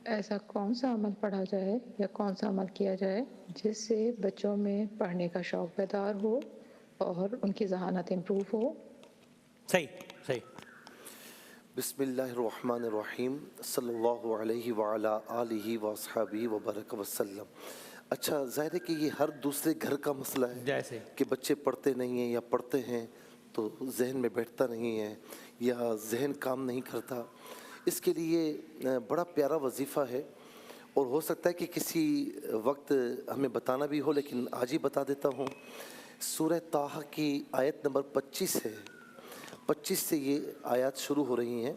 ایسا کون سا عمل پڑھا جائے یا کون سا عمل کیا جائے جس سے بچوں میں پڑھنے کا شوق بیدار ہو اور ان کی ذہانت امپروو ہو؟ صحیح بسم اللہ الرحمن الرحیم صلی اللہ علیہ وعلی آلہ واصحابہ وبارک وسلم۔ اچھا، ظاہر ہے کہ یہ ہر دوسرے گھر کا مسئلہ ہے جیسے کہ بچے پڑھتے نہیں ہیں یا پڑھتے ہیں تو ذہن میں بیٹھتا نہیں ہے یا ذہن کام نہیں کرتا۔ اس کے لیے بڑا پیارا وظیفہ ہے اور ہو سکتا ہے کہ کسی وقت ہمیں بتانا بھی ہو، لیکن آج ہی بتا دیتا ہوں۔ سورہ طٰہٰ کی آیت نمبر 25 ہے، 25 سے یہ آیات شروع ہو رہی ہیں،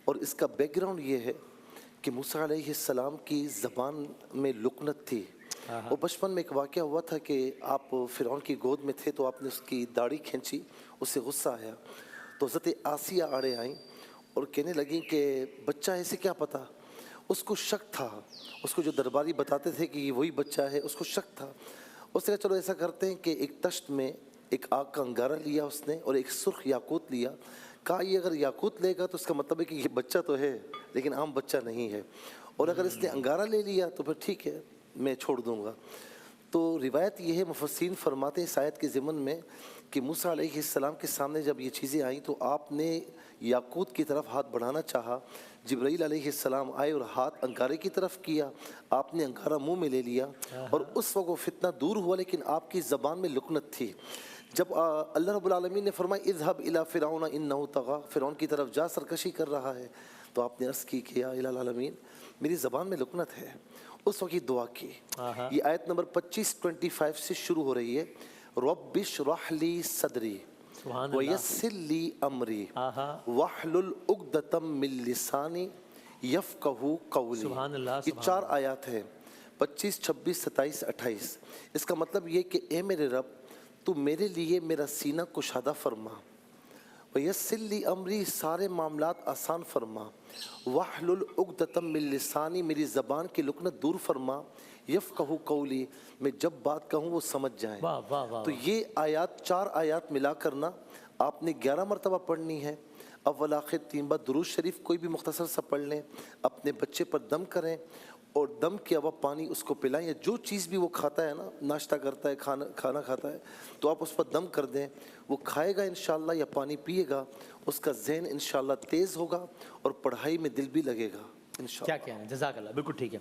اور اس کا بیک گراؤنڈ یہ ہے کہ موسیٰ علیہ السلام کی زبان میں لکنت تھی۔ اور بچپن میں ایک واقعہ ہوا تھا کہ آپ فرعون کی گود میں تھے تو آپ نے اس کی داڑھی کھینچی، اسے غصہ آیا تو حضرت آسیہ آڑے آئیں اور کہنے لگیں کہ بچہ ہے، اسے کیا پتہ۔ اس کو شک تھا، اس کو جو درباری بتاتے تھے کہ یہ وہی بچہ ہے، اس کو شک تھا۔ اس نے کہا چلو ایسا کرتے ہیں کہ ایک تشت میں ایک آگ کا انگارہ لیا اس نے اور ایک سرخ یاقوت لیا۔ کہا یہ اگر یاقوت لے گا تو اس کا مطلب ہے کہ یہ بچہ تو ہے لیکن عام بچہ نہیں ہے، اور اگر اس نے انگارہ لے لیا تو پھر ٹھیک ہے، میں چھوڑ دوں گا۔ تو روایت یہ ہے، مفسرین فرماتے ہیں اس آیت کے ضمن میں کہ موسیٰ علیہ السلام کے سامنے جب یہ چیزیں آئیں تو آپ نے یاقوت کی طرف ہاتھ بڑھانا چاہا، جبرائیل علیہ السلام آئے اور ہاتھ انگارے کی طرف کیا، آپ نے انگارہ منہ میں لے لیا، اور اس وقت وہ فتنہ دور ہوا، لیکن آپ کی زبان میں لکنت تھی۔ جب اللہ رب العالمین نے فرمایا اذهب الى فرعون انه طغى، فرعون کی طرف جا، سرکشی کر رہا ہے، تو آپ نے عرض کی کہ یا الہ العالمین میری زبان میں لکنت ہے۔ اس وقت یہ دعا کی۔ یہ آیت نمبر 25 سے شروع ہو رہی ہے، رب اشرح لی صدری ویسر لی امری واحلل عقدۃ من لسانی یفقہوا قولی۔ یہ 4 آیات ہیں، 25، 26، 27، 28۔ اس کا مطلب یہ کہ اے میرے رب تو میرے لیے میرا سینہ کشادہ فرما، ویسر لی امری سارے معاملات آسان فرما، واحلل عقدۃ من لسانی میری زبان کی لکنت دور فرما، یفقہوا قولی میں جب بات کہوں وہ سمجھ جائیں۔ تو یہ آیات 4 آیات ملا کرنا آپ نے 11 مرتبہ پڑھنی ہے۔ اول آخر 3 بار درود شریف کوئی بھی مختصر سا پڑھ لیں، اپنے بچے پر دم کریں اور دم کے علاوہ پانی اس کو پلائیں، یا جو چیز بھی وہ کھاتا ہے نا، ناشتہ کرتا ہے، کھانا کھاتا ہے، تو آپ اس پر دم کر دیں، وہ کھائے گا انشاءاللہ یا پانی پیے گا، اس کا ذہن انشاءاللہ تیز ہوگا اور پڑھائی میں دل بھی لگے گا انشاءاللہ۔ کیا کہنا ہے، جزاک اللہ، بالکل ٹھیک ہے۔